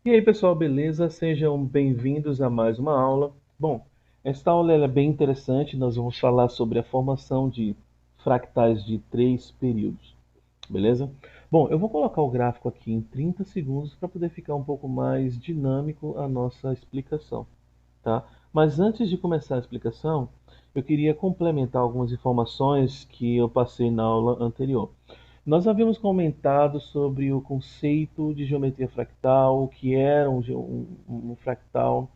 E aí, pessoal, beleza? Sejam bem-vindos a mais uma aula. Bom, esta aula ela é bem interessante. Nós vamos falar sobre a formação de fractais de três períodos, beleza? Bom, eu vou colocar o gráfico aqui em 30 segundos para poder ficar um pouco mais dinâmico a nossa explicação, tá? Mas antes de começar a explicação, eu queria complementar algumas informações que eu passei na aula anterior. Nós havíamos comentado sobre o conceito de geometria fractal, o que era um fractal,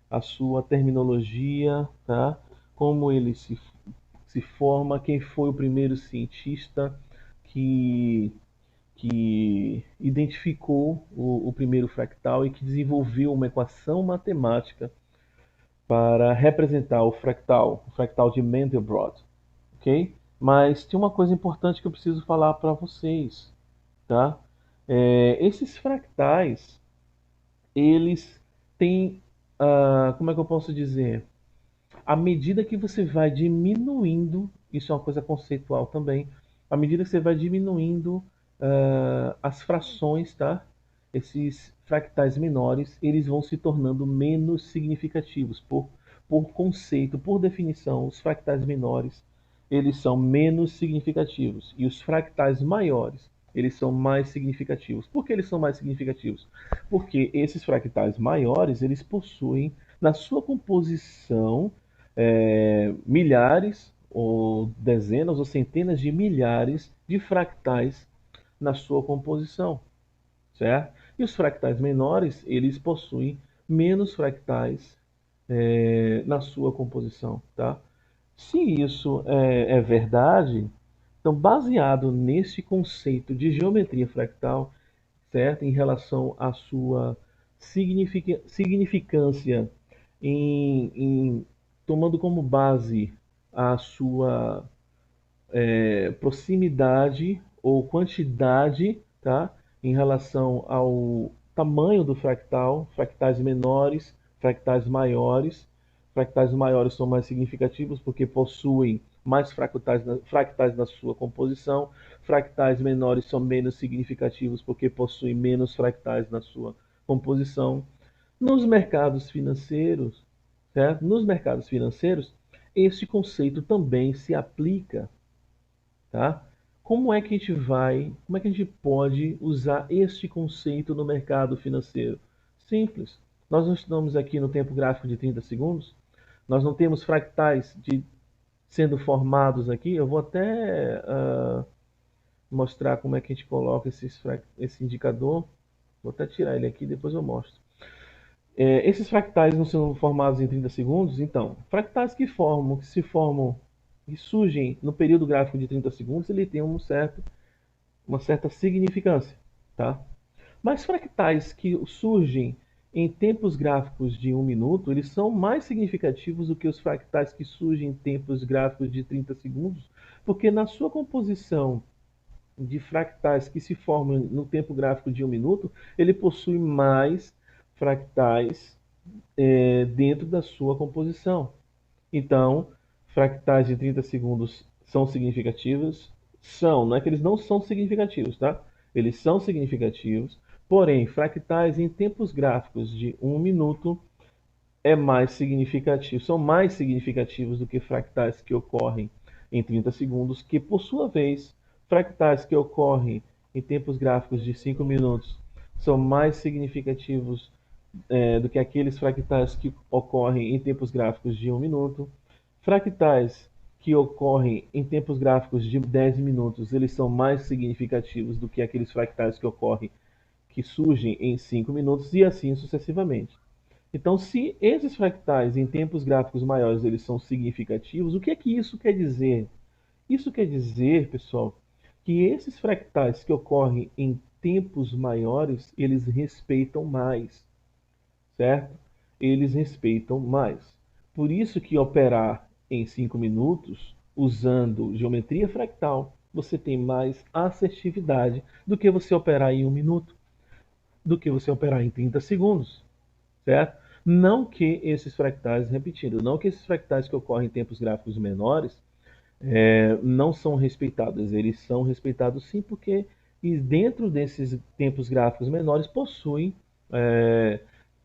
a sua terminologia, tá? Como ele se forma, quem foi o primeiro cientista que, que identificou o primeiro fractal e que desenvolveu uma equação matemática para representar o fractal de Mandelbrot, ok? Mas tem uma coisa importante que eu preciso falar para vocês, tá? Esses fractais, eles têm, como é que eu posso dizer? À medida que você vai diminuindo, isso é uma coisa conceitual também, à medida que você vai diminuindo as frações, tá? Esses fractais menores, eles vão se tornando menos significativos. Por conceito, por definição, os fractais menores, eles são menos significativos. E os fractais maiores, eles são mais significativos. Por que eles são mais significativos? Porque esses fractais maiores, eles possuem na sua composição milhares ou dezenas ou centenas de milhares de fractais na sua composição, certo? E os fractais menores, eles possuem menos fractais na sua composição, tá? Se isso é verdade, então baseado nesse conceito de geometria fractal, certo? Em relação à sua significância em tomando como base a sua proximidade ou quantidade, tá? Em relação ao tamanho do fractal, fractais menores, fractais maiores. Fractais maiores são mais significativos porque possuem mais fractais na sua composição. Fractais menores são menos significativos porque possuem menos fractais na sua composição. Nos mercados financeiros, certo? Nos mercados financeiros, esse conceito também se aplica, tá? Como é que a gente pode usar este conceito no mercado financeiro? Simples. Nós não estamos aqui no tempo gráfico de 30 segundos, nós não temos fractais sendo formados aqui. Eu vou até mostrar como é que a gente coloca esse indicador. Vou até tirar ele aqui, depois eu mostro. Esses fractais não são formados em 30 segundos, então, fractais que se formam, que surgem no período gráfico de 30 segundos, ele tem uma certa significância, tá? Mas fractais que surgem em tempos gráficos de 1 minuto, eles são mais significativos do que os fractais que surgem em tempos gráficos de 30 segundos, porque na sua composição de fractais que se formam no tempo gráfico de 1 minuto, ele possui mais fractais dentro da sua composição. Então, fractais de 30 segundos são significativos? São, não é que eles não são significativos, tá? Eles são significativos, porém, fractais em tempos gráficos de 1 minuto são mais significativos do que fractais que ocorrem em 30 segundos, que por sua vez, fractais que ocorrem em tempos gráficos de 5 minutos são mais significativos do que aqueles fractais que ocorrem em tempos gráficos de 1 minuto. Fractais que ocorrem em tempos gráficos de 10 minutos, eles são mais significativos do que aqueles fractais que surgem em 5 minutos e assim sucessivamente. Então, se esses fractais em tempos gráficos maiores eles são significativos, o que é que isso quer dizer? Isso quer dizer, pessoal, que esses fractais que ocorrem em tempos maiores, eles respeitam mais, certo? Eles respeitam mais. Por isso que operar em 5 minutos, usando geometria fractal, você tem mais assertividade do que você operar em 1 minuto, do que você operar em 30 segundos, certo? Não que esses fractais, repetindo, não que esses fractais que ocorrem em tempos gráficos menores não são respeitados. Eles são respeitados sim, porque e dentro desses tempos gráficos menores possuem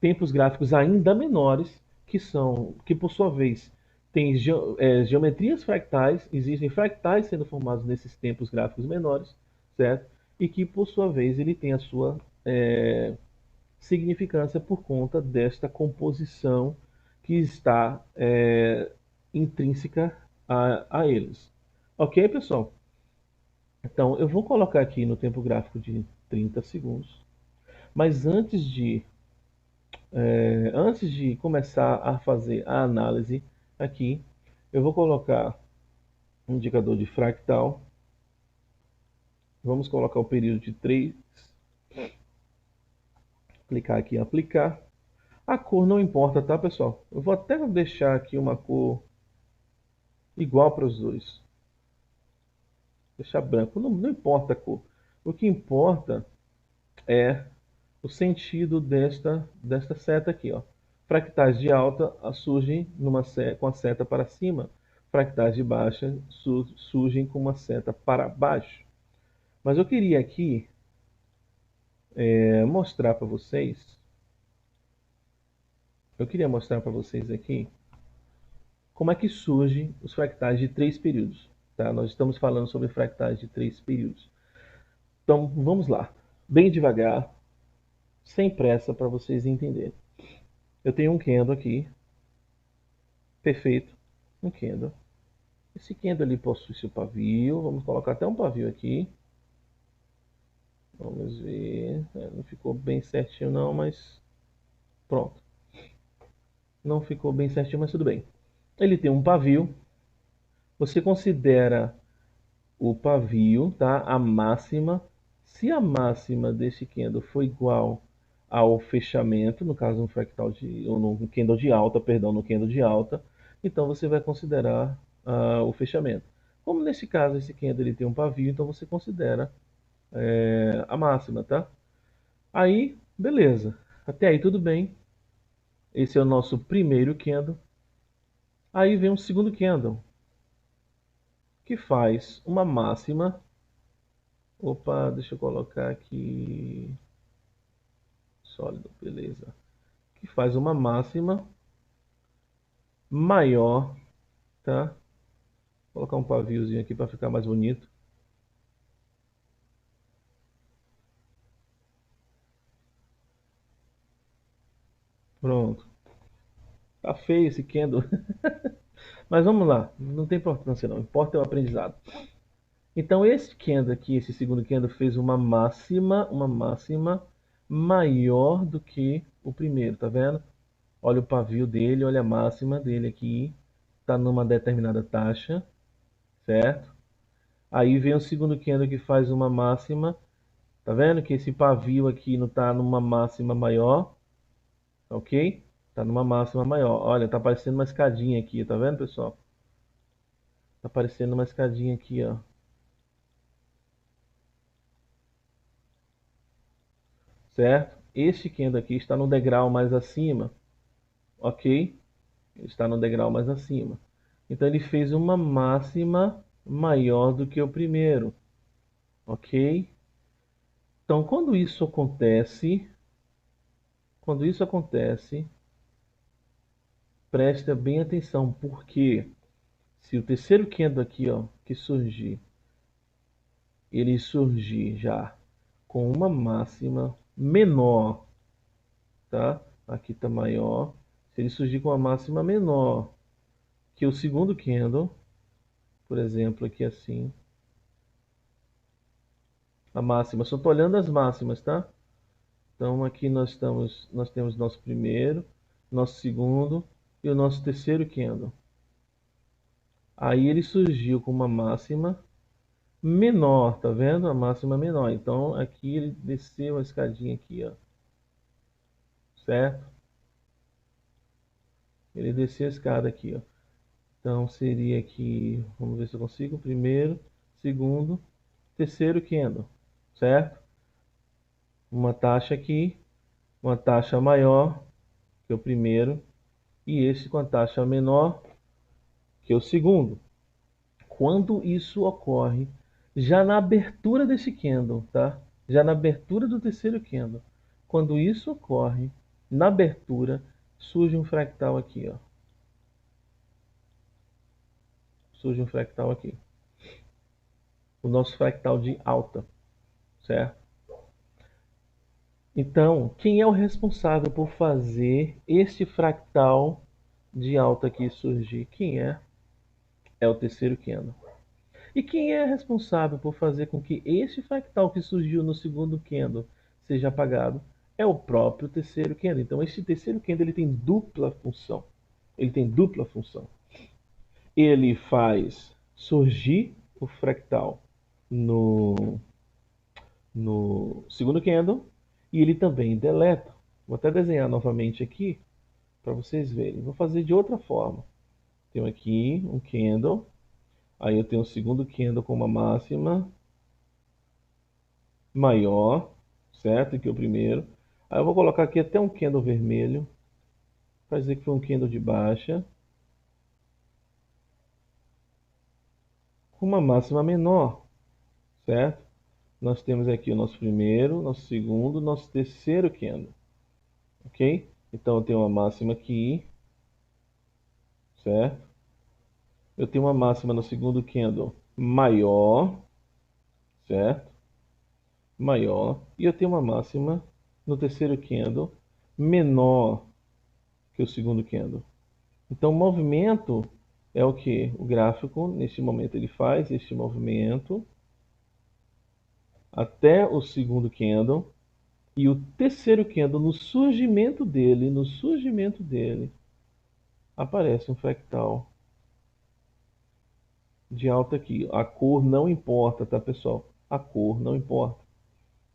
tempos gráficos ainda menores, que por sua vez têm geometrias fractais, existem fractais sendo formados nesses tempos gráficos menores, certo? E que por sua vez ele tem a sua significância por conta desta composição que está intrínseca a eles. Ok, pessoal? Então, eu vou colocar aqui no tempo gráfico de 30 segundos, mas antes de começar a fazer a análise aqui, eu vou colocar um indicador de fractal. Vamos colocar o período de 3. Clicar aqui em aplicar. A cor não importa, tá, pessoal? Eu vou até deixar aqui uma cor igual para os dois. Deixar branco. Não importa a cor. O que importa é o sentido desta seta aqui, ó. Fractais de alta surgem com a seta para cima. Fractais de baixa surgem com uma seta para baixo. Mas eu queria aqui mostrar para vocês. Eu queria mostrar para vocês aqui como é que surgem os fractais de 3 períodos. Tá? Nós estamos falando sobre fractais de 3 períodos. Então, vamos lá. Bem devagar, sem pressa, para vocês entenderem. Eu tenho um candle aqui. Perfeito. Um candle. Esse candle ali possui seu pavio. Vamos colocar até um pavio aqui. Vamos ver. Não ficou bem certinho não, mas pronto. Não ficou bem certinho, mas tudo bem. Ele tem um pavio. Você considera o pavio, tá? A máxima. Se a máxima desse candle for igual ao fechamento, no caso um fractal ou no candle de alta, perdão, no candle de alta, então você vai considerar o fechamento. Como nesse caso esse candle ele tem um pavio, então você considera a máxima, tá? Aí, beleza. Até aí tudo bem. Esse é o nosso primeiro candle. Aí vem um segundo candle, que faz uma máxima. Opa, deixa eu colocar aqui. Sólido, beleza. Que faz uma máxima maior, tá? Vou colocar um paviozinho aqui para ficar mais bonito. Pronto. Tá feio esse candle. Mas vamos lá, não tem importância não, importa é o aprendizado. Então esse candle aqui, esse segundo candle fez uma máxima maior do que o primeiro, tá vendo? Olha o pavio dele, olha a máxima dele aqui, tá numa determinada taxa, certo? Aí vem o segundo candle que faz uma máxima, tá vendo que esse pavio aqui não tá numa máxima maior, ok? Tá numa máxima maior. Olha, tá parecendo uma escadinha aqui, tá vendo, pessoal? Tá parecendo uma escadinha aqui, ó. Certo? Este candle aqui está no degrau mais acima, ok? Está no degrau mais acima. Então ele fez uma máxima maior do que o primeiro, ok? Então quando isso acontece, presta bem atenção, porque se o terceiro candle aqui, ó, que surgir, ele surgir já com uma máxima menor, tá? Aqui está maior. Se ele surgir com uma máxima menor que o segundo candle, por exemplo, aqui assim, a máxima, só estou olhando as máximas, tá? Então aqui nós temos nosso primeiro, nosso segundo e o nosso terceiro candle. Aí ele surgiu com uma máxima menor, tá vendo? A máxima menor. Então aqui ele desceu a escadinha aqui, ó. Certo? Ele desceu a escada aqui, ó. Então seria aqui, vamos ver se eu consigo, primeiro, segundo, terceiro candle, certo? Uma taxa aqui, uma taxa maior que o primeiro e esse com a taxa menor que o segundo. Quando isso ocorre, já na abertura desse candle, tá? Já na abertura do terceiro candle, Quando isso ocorre, na abertura, surge um fractal aqui, ó. Surge um fractal aqui. O nosso fractal de alta, certo? Então, quem é o responsável por fazer este fractal de alta aqui surgir? Quem é? É o terceiro Kendo. E quem é responsável por fazer com que este fractal que surgiu no segundo Kendo seja apagado? É o próprio terceiro Kendo. Então, este terceiro Kendo ele tem dupla função. Ele tem dupla função. Ele faz surgir o fractal no segundo Kendo e ele também deleta. Vou até desenhar novamente aqui para vocês verem. Vou fazer de outra forma. Tenho aqui um Kendo, aí eu tenho o segundo Kendo com uma máxima maior, certo? Que é o primeiro. Aí eu vou colocar aqui até um Kendo vermelho, para dizer que foi um Kendo de baixa, com uma máxima menor, certo? Nós temos aqui o nosso primeiro, nosso segundo, nosso terceiro Kendo, ok? Então eu tenho uma máxima aqui, certo? Eu tenho uma máxima no segundo Kendo maior, certo? Maior. E eu tenho uma máxima no terceiro Kendo menor que o segundo Kendo. Então o movimento é o que? O gráfico, neste momento, ele faz este movimento até o segundo Kendo. E o terceiro Kendo, no surgimento dele, aparece um fractal de alta aqui. A cor não importa, tá, pessoal? A cor não importa.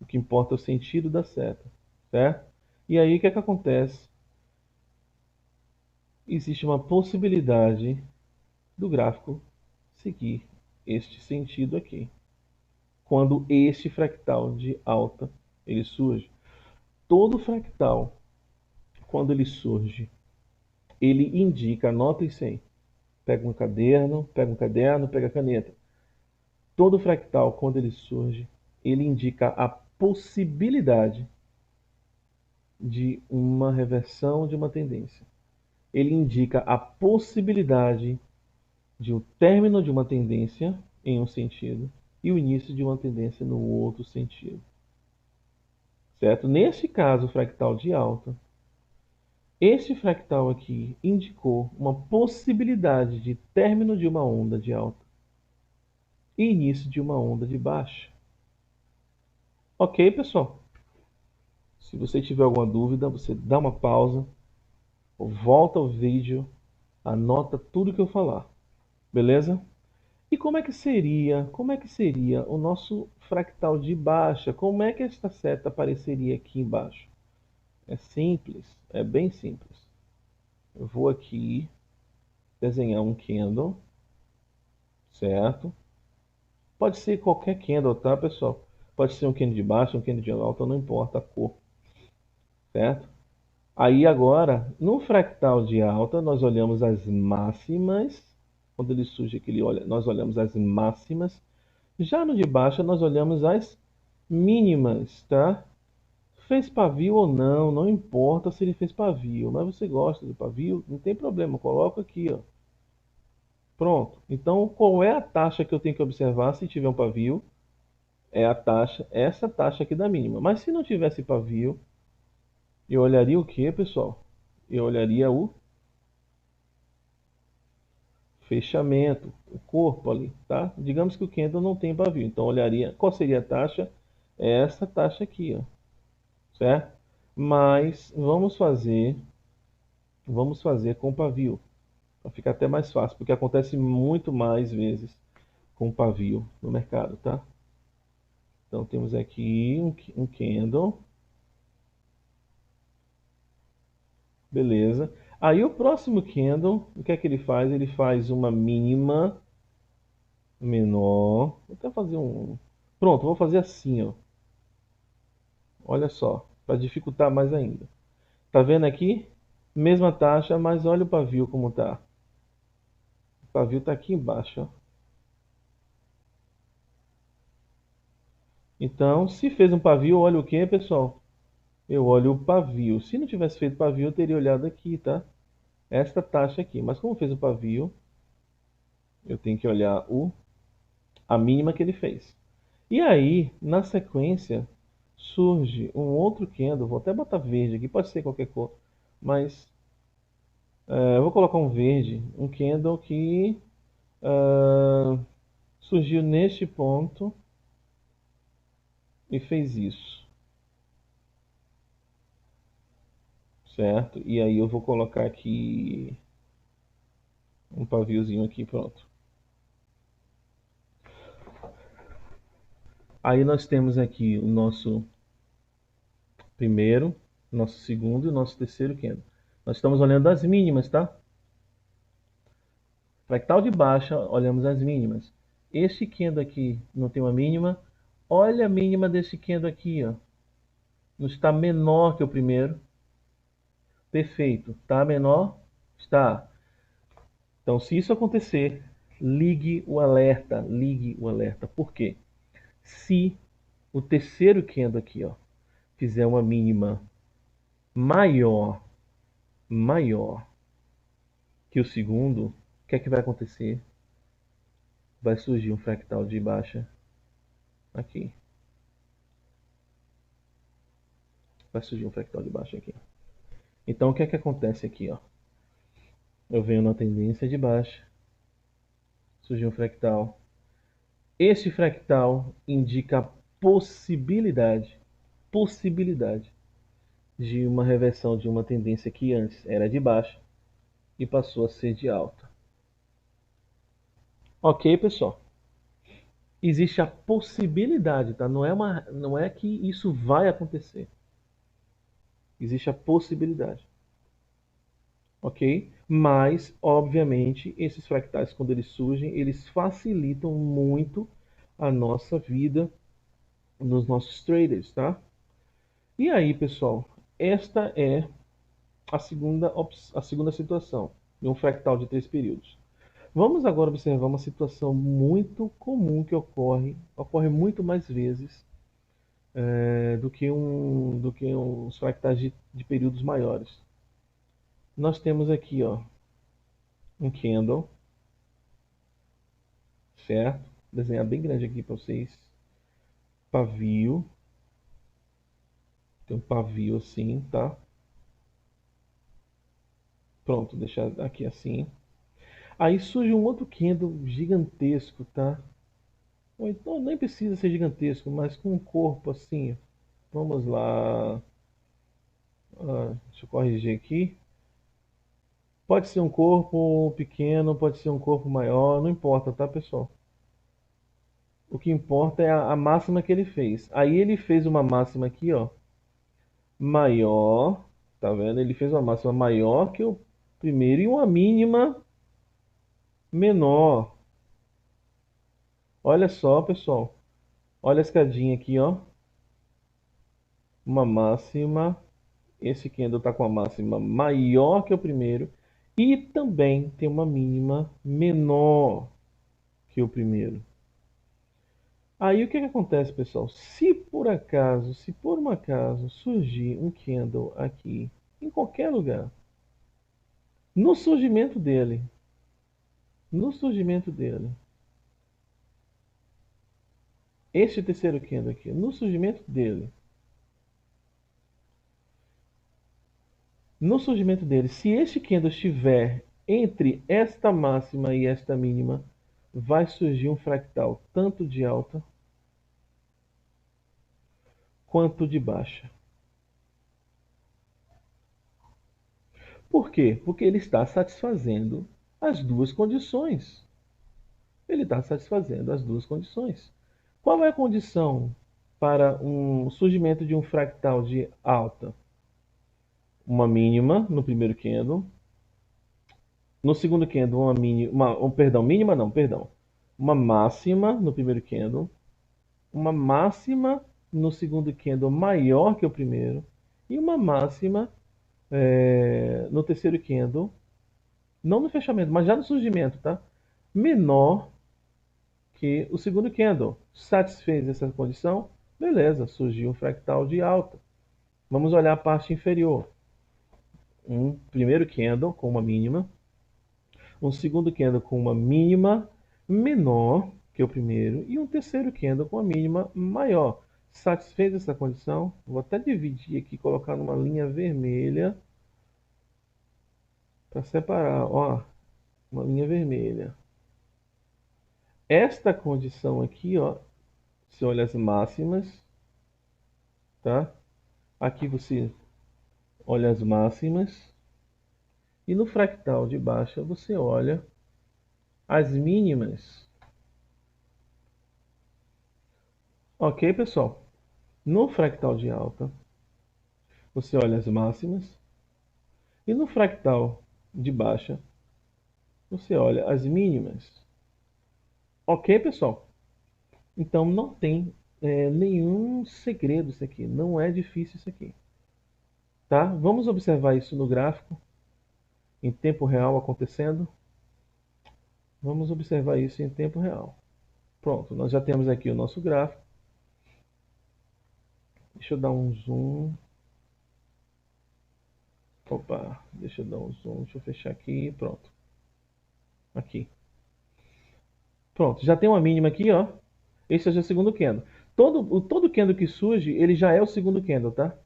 O que importa é o sentido da seta, certo? E aí, o que é que acontece? Existe uma possibilidade do gráfico seguir este sentido aqui. Quando este fractal de alta ele surge. Todo fractal, quando ele surge, ele indica, anotem isso aí. Pega um caderno, pega a caneta. Todo fractal, quando ele surge, ele indica a possibilidade de uma reversão de uma tendência. Ele indica a possibilidade de um término de uma tendência em um sentido e o início de uma tendência no outro sentido. Certo? Neste caso, o fractal de alta, este fractal aqui indicou uma possibilidade de término de uma onda de alta e início de uma onda de baixa. Ok, pessoal? Se você tiver alguma dúvida, você dá uma pausa, volta ao vídeo, anota tudo que eu falar. Beleza? E como é que seria o nosso fractal de baixa? Como é que esta seta apareceria aqui embaixo? É simples, é bem simples. Eu vou aqui desenhar um candle, certo? Pode ser qualquer candle, tá, pessoal? Pode ser um candle de baixa, um candle de alta, não importa a cor, certo? Aí agora, no fractal de alta, nós olhamos as máximas. Quando ele surge aqui, nós olhamos as máximas. Já no de baixa, nós olhamos as mínimas, tá? Fez pavio ou não, não importa se ele fez pavio, mas você gosta de pavio, não tem problema, coloca aqui, ó. Pronto. Então, qual é a taxa que eu tenho que observar se tiver um pavio? É a taxa, essa taxa aqui da mínima. Mas se não tivesse pavio, eu olharia o que, pessoal? Eu olharia o fechamento, o corpo ali, tá? Digamos que o candle não tem pavio, então olharia, qual seria a taxa? É essa taxa aqui, ó, certo? Mas vamos fazer com pavio, para ficar até mais fácil, porque acontece muito mais vezes com pavio no mercado, tá? Então temos aqui um candle, beleza. Aí o próximo candle, o que é que ele faz? Ele faz uma mínima menor. Vou até fazer um. Pronto, vou fazer assim, ó. Olha só, para dificultar mais ainda. Tá vendo aqui? Mesma taxa, mas olha o pavio como tá. O pavio tá aqui embaixo, ó. Então, se fez um pavio, olha o que, pessoal? eu olho o pavio. Se não tivesse feito pavio, eu teria olhado aqui, tá? Esta taxa aqui. Mas como fez o pavio, eu tenho que olhar a mínima que ele fez. E aí, na sequência, surge um outro candle. Vou até botar verde aqui, pode ser qualquer cor. Mas eu vou colocar um verde, um candle que surgiu neste ponto e fez isso, certo? E aí eu vou colocar aqui um paviozinho aqui, pronto. Aí nós temos aqui o nosso primeiro, nosso segundo e o nosso terceiro candle. Nós estamos olhando as mínimas, tá? Fractal de baixa, olhamos as mínimas. Este candle aqui não tem uma mínima. Olha a mínima desse candle aqui, ó. Não está menor que o primeiro. Perfeito. Está menor? Está. Então, se isso acontecer, ligue o alerta. Ligue o alerta. Por quê? Se o terceiro candle aqui, ó, fizer uma mínima maior que o segundo, o que é que vai acontecer? Vai surgir um fractal de baixa aqui. Vai surgir um fractal de baixa aqui. Então, o que é que acontece aqui, ó? Eu venho na tendência de baixa, surgiu um fractal. Esse fractal indica a possibilidade de uma reversão de uma tendência que antes era de baixa e passou a ser de alta. Ok, pessoal? Existe a possibilidade, tá? Não é que isso vai acontecer. Existe a possibilidade. Ok? Mas, obviamente, esses fractais, quando eles surgem, eles facilitam muito a nossa vida nos nossos traders, tá? E aí, pessoal, esta é a segunda situação de um fractal de 3 períodos. Vamos agora observar uma situação muito comum que ocorre muito mais vezes do que os fractais de períodos maiores. Nós temos aqui, ó, um candle, certo? Vou desenhar bem grande aqui para vocês. Pavio. Tem um pavio assim, tá? Pronto, deixar aqui assim. Aí surge um outro candle gigantesco, tá? Ou então nem precisa ser gigantesco, mas com um corpo assim. Vamos lá. Deixa eu corrigir aqui. Pode ser um corpo pequeno, pode ser um corpo maior, não importa, tá, pessoal? O que importa é a máxima que ele fez. Aí ele fez uma máxima aqui, ó, maior, tá vendo? Ele fez uma máxima maior que o primeiro e uma mínima menor. Olha só, pessoal. Olha a escadinha aqui, ó. Uma máxima. Esse candle está com a máxima maior que o primeiro. E também tem uma mínima menor que o primeiro. Aí o que acontece, pessoal? Se por um acaso surgir um candle aqui, em qualquer lugar, no surgimento dele, este terceiro candle aqui, no surgimento dele, se este candle estiver entre esta máxima e esta mínima, vai surgir um fractal tanto de alta quanto de baixa. Por quê? Porque ele está satisfazendo as duas condições. Ele está satisfazendo as duas condições. Qual é a condição para um surgimento de um fractal de alta? Uma mínima no primeiro candle. No segundo candle, uma máxima no primeiro candle. Uma máxima no segundo candle maior que o primeiro. E uma máxima no terceiro candle, não no fechamento, mas já no surgimento, tá? Menor que o segundo candle. Satisfez essa condição? Beleza, surgiu um fractal de alta. Vamos olhar a parte inferior. Um primeiro candle com uma mínima, um segundo candle com uma mínima menor que o primeiro e um terceiro candle com a mínima maior. Satisfez essa condição? Vou até dividir aqui, colocar numa linha vermelha para separar, ó, uma linha vermelha. Esta condição aqui, ó, você olha as máximas, tá? Aqui você olha as máximas e no fractal de baixa você olha as mínimas. Ok, pessoal? No fractal de alta, você olha as máximas e no fractal de baixa, você olha as mínimas. Ok, pessoal? Então não tem nenhum segredo isso aqui, não é difícil isso aqui. Tá? Vamos observar isso no gráfico, em tempo real acontecendo. Vamos observar isso em tempo real. Pronto, nós já temos aqui o nosso gráfico. Deixa eu dar um zoom. Opa, deixa eu dar um zoom, deixa eu fechar aqui, pronto. Aqui. Pronto, já tem uma mínima aqui, ó. Esse é o segundo candle. Todo candle que surge, ele já é o segundo candle, tá?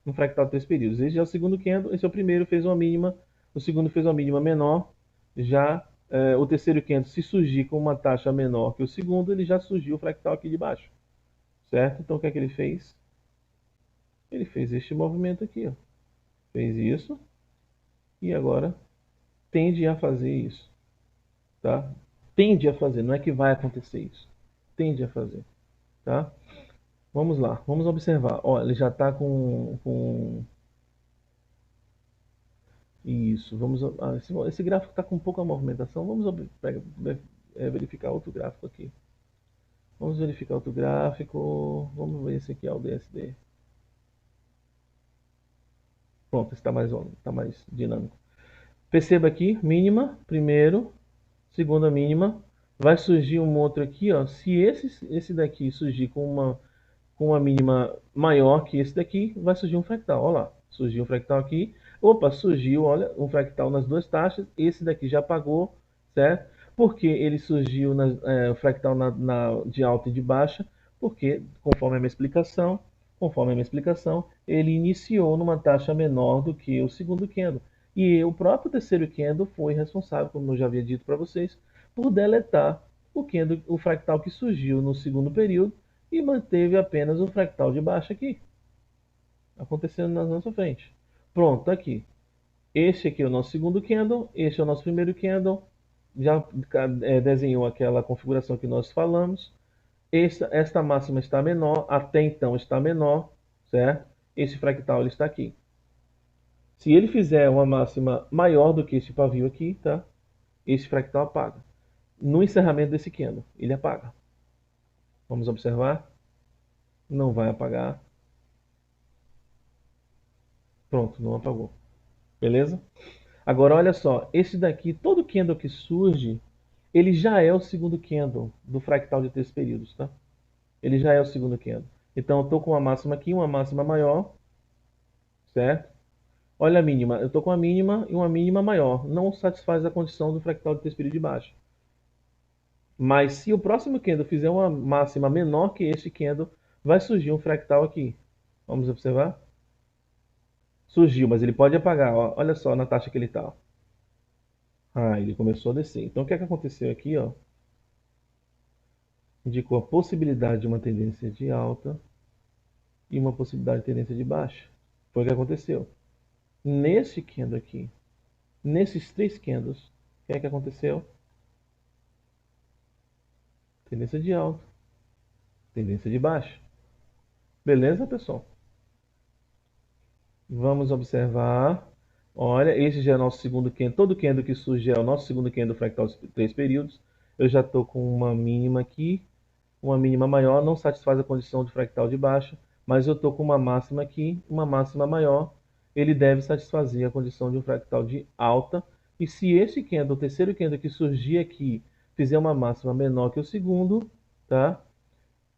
No fractal de 3 períodos. Esse já é o segundo candle, esse é o primeiro, fez uma mínima, o segundo fez uma mínima menor. Já o terceiro candle, se surgir com uma taxa menor que o segundo, ele já surgiu o fractal aqui de baixo. Certo? Então o que é que ele fez? Ele fez este movimento aqui, ó. Fez isso e agora tende a fazer isso, tá? Tende a fazer, não é que vai acontecer isso. Tende a fazer, tá? Vamos lá, vamos observar. Ó, ele já está com isso. Vamos, esse gráfico está com pouca movimentação. Vamos verificar outro gráfico aqui. Vamos verificar outro gráfico. Vamos ver esse aqui é o DSD. Pronto, está mais dinâmico. Perceba aqui, mínima, primeiro, segunda mínima. Vai surgir um outro aqui, ó. Se esse daqui surgir com uma mínima maior que esse daqui, vai surgir um fractal. Olha lá, surgiu um fractal aqui. Opa, surgiu, olha, um fractal nas duas taxas. Esse daqui já apagou, certo? Porque ele surgiu o fractal de alta e de baixa, porque, conforme a minha explicação, ele iniciou numa taxa menor do que o segundo candle. E o próprio terceiro candle foi responsável, como eu já havia dito para vocês, por deletar o fractal que surgiu no segundo período e manteve apenas o fractal de baixa aqui, acontecendo na nossa frente. Pronto, tá aqui. Este aqui é o nosso segundo candle, este é o nosso primeiro candle, já desenhou aquela configuração que nós falamos. Esta máxima está menor, até então está menor, certo? Esse fractal ele está aqui. Se ele fizer uma máxima maior do que esse pavio aqui, tá? Esse fractal apaga. No encerramento desse candle, ele apaga. Vamos observar? Não vai apagar. Pronto, não apagou. Beleza? Agora olha só, esse daqui, todo candle que surge, ele já é o segundo candle do fractal de 3 períodos, tá? Ele já é o segundo candle. Então eu estou com uma máxima aqui, uma máxima maior, certo? Olha a mínima, eu estou com uma mínima e uma mínima maior. Não satisfaz a condição do fractal de 3 períodos de baixo. Mas se o próximo candle fizer uma máxima menor que este candle, vai surgir um fractal aqui. Vamos observar? Surgiu, mas ele pode apagar. Ó. Olha só na taxa que ele está. Ah, ele começou a descer. Então o que é que aconteceu aqui? Ó? Indicou a possibilidade de uma tendência de alta e uma possibilidade de tendência de baixa. Foi o que aconteceu. Nesse candle aqui, nesses três candles, o que é que aconteceu? Tendência de alta, tendência de baixa. Beleza, pessoal? Vamos observar. Olha, esse já é o nosso segundo candle. Todo candle que surge é o nosso segundo candle fractal de 3 períodos. Eu já estou com uma mínima aqui. Uma mínima maior não satisfaz a condição de fractal de baixa. Mas eu estou com uma máxima aqui, uma máxima maior. Ele deve satisfazer a condição de um fractal de alta. E se esse candle, o terceiro candle que surgir aqui, fizer uma máxima menor que o segundo, tá?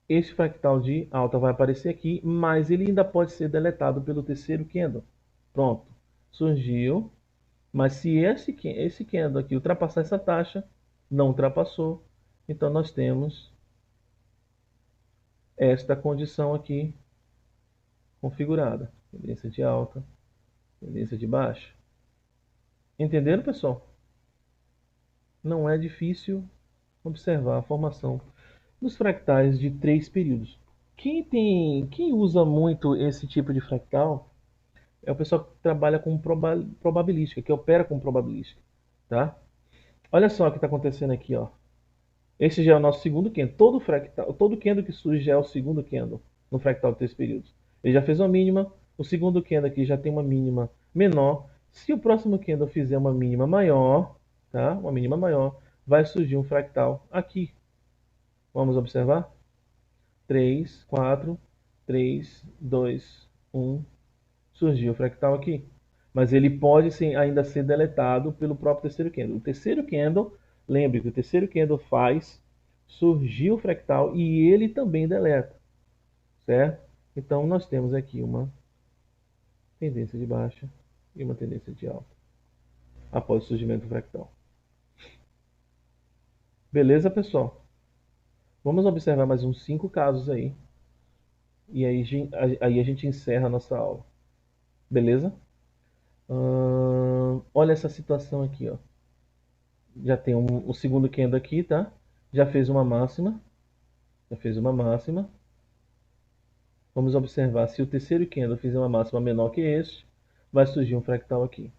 Esse fractal de alta vai aparecer aqui, mas ele ainda pode ser deletado pelo terceiro candle. Pronto, surgiu. Mas se esse candle aqui ultrapassar essa taxa, não ultrapassou, então nós temos esta condição aqui configurada. Tendência de alta, tendência de baixa. Entenderam, pessoal? Não é difícil observar a formação dos fractais de 3 períodos. Quem usa muito esse tipo de fractal é o pessoal que trabalha com probabilística, que opera com probabilística, tá? Olha só o que está acontecendo aqui, ó. Esse já é o nosso segundo candle. Todo candle que surge já é o segundo candle no fractal de 3 períodos. Ele já fez uma mínima, o segundo candle aqui já tem uma mínima menor. Se o próximo candle fizer uma mínima maior, tá? Uma mínima maior, vai surgir um fractal aqui. Vamos observar? 3, 4, 3, 2, 1. Surgiu o fractal aqui. Mas ele pode sim, ainda ser deletado pelo próprio terceiro candle. O terceiro candle, lembre que o terceiro candle faz surgir o fractal e ele também deleta, certo? Então nós temos aqui uma tendência de baixa e uma tendência de alta após o surgimento do fractal. Beleza, pessoal? Vamos observar mais uns 5 casos aí. E aí a gente encerra a nossa aula. Beleza? Olha essa situação aqui, ó. Já tem o segundo candle aqui, tá? Já fez uma máxima. Já fez uma máxima. Vamos observar se o terceiro candle fizer uma máxima menor que este, vai surgir um fractal aqui.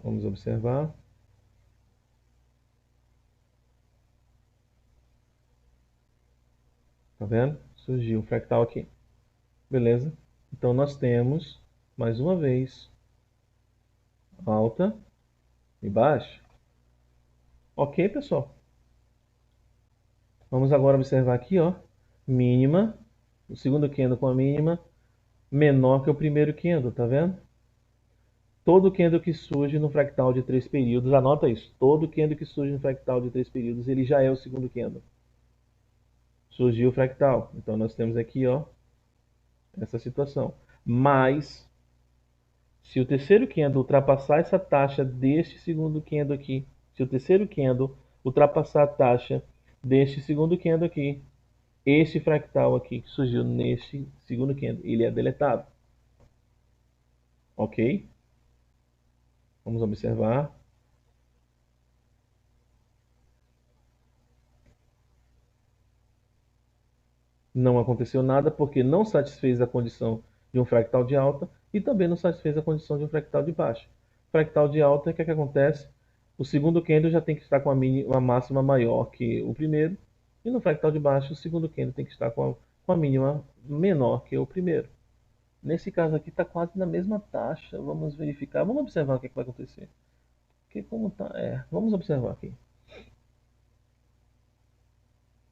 Vamos observar. Tá vendo? Surgiu um fractal aqui. Beleza? Então nós temos, mais uma vez, alta e baixa. Ok, pessoal? Vamos agora observar aqui, ó, mínima, o segundo candle com a mínima menor que o primeiro candle, tá vendo? Todo candle que surge no fractal de 3 períodos, anota isso, todo candle que surge no fractal de 3 períodos, ele já é o segundo candle. Surgiu o fractal, então nós temos aqui, ó, essa situação. Mas, se o terceiro candle ultrapassar essa taxa deste segundo candle aqui, se o terceiro candle ultrapassar a taxa deste segundo candle aqui, este fractal aqui que surgiu neste segundo candle, ele é deletado. Ok? Vamos observar. Não aconteceu nada porque não satisfez a condição de um fractal de alta e também não satisfez a condição de um fractal de baixa. Fractal de alta, o que é que acontece? O segundo candle já tem que estar com uma máxima maior que o primeiro, e no fractal de baixa, o segundo candle tem que estar com a mínima menor que o primeiro. Nesse caso aqui está quase na mesma taxa. Vamos verificar, vamos observar o que vai acontecer. Porque como tá, vamos observar aqui.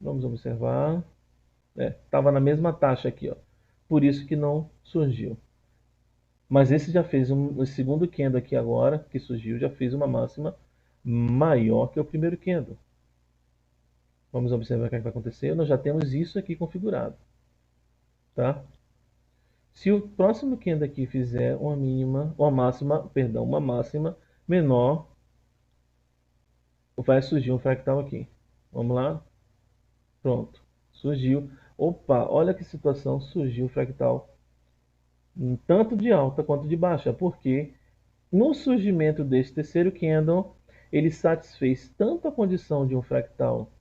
Vamos observar. Estava na mesma taxa aqui, ó. Por isso que não surgiu. Mas esse já fez o segundo candle aqui agora, que surgiu, já fez uma máxima maior que o primeiro candle. Vamos observar o que vai acontecer. Nós já temos isso aqui configurado, tá? Se o próximo candle aqui fizer uma máxima menor, vai surgir um fractal aqui. Vamos lá? Pronto. Surgiu. Opa, olha que situação, surgiu o fractal tanto de alta quanto de baixa, porque no surgimento desse terceiro candle, ele satisfez tanto a condição de um fractal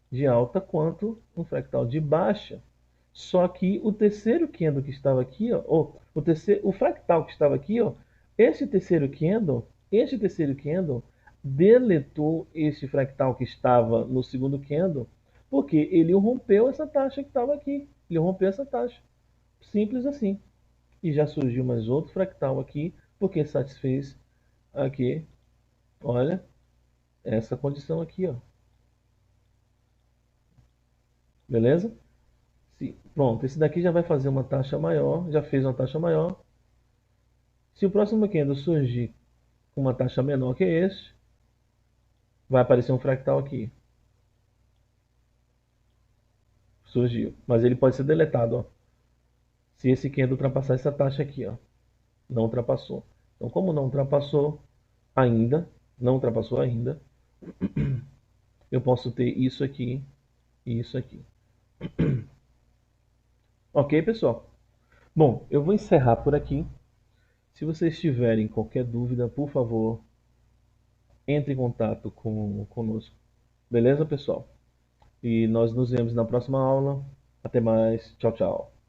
de alta quanto um fractal de baixa. Só que o terceiro candle que estava aqui, ó, o fractal que estava aqui, ó, este terceiro candle deletou este fractal que estava no segundo candle, porque ele rompeu essa taxa que estava aqui. Ele rompeu essa taxa. Simples assim. E já surgiu mais outro fractal aqui, porque satisfez aqui, olha, essa condição aqui, ó. Beleza? Pronto, esse daqui já vai fazer uma taxa maior, já fez uma taxa maior. Se o próximo candle surgir com uma taxa menor que este, vai aparecer um fractal aqui. Surgiu. Mas ele pode ser deletado, ó. Se esse candle ultrapassar essa taxa aqui, ó. Não ultrapassou. Então, como não ultrapassou ainda, não ultrapassou ainda, eu posso ter isso aqui e isso aqui. Ok, pessoal? Bom, eu vou encerrar por aqui. Se vocês tiverem qualquer dúvida, por favor, entre em contato conosco. Beleza, pessoal? E nós nos vemos na próxima aula. Até mais. Tchau, tchau.